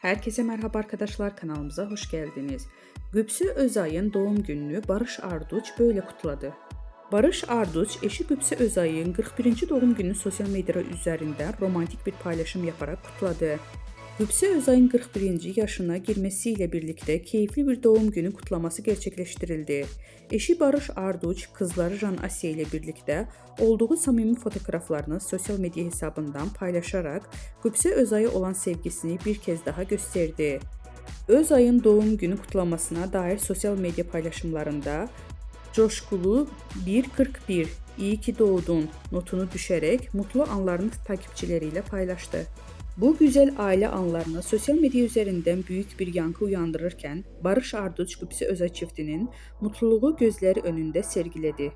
Herkese merhaba arkadaşlar, kanalımıza hoş geldiniz. Gübsü Özay'ın doğum gününü Barış Arduç böyle kutladı. Barış Arduç eşi Gübsü Özay'ın 41. doğum gününü sosyal medya üzerinden romantik bir paylaşım yaparak kutladı. Gübsü Özay'ın 41. yaşına girmesiyle birlikte keyifli bir doğum günü kutlaması gerçekleştirildi. Eşi Barış Arduç, kızları Jan Asya ile birlikte olduğu samimi fotoğraflarını sosyal medya hesabından paylaşarak Gübsü Özay'a olan sevgisini bir kez daha gösterdi. Özay'ın doğum günü kutlamasına dair sosyal medya paylaşımlarında coşkulu 1.41 iyi ki doğdun notunu düşerek mutlu anlarını takipçileriyle paylaştı. Bu güzel aile anlarını sosyal medya üzerinden büyük bir yankı uyandırırken Barış Arduç Gübsü Özay çiftinin mutluluğu gözleri önünde sergiledi.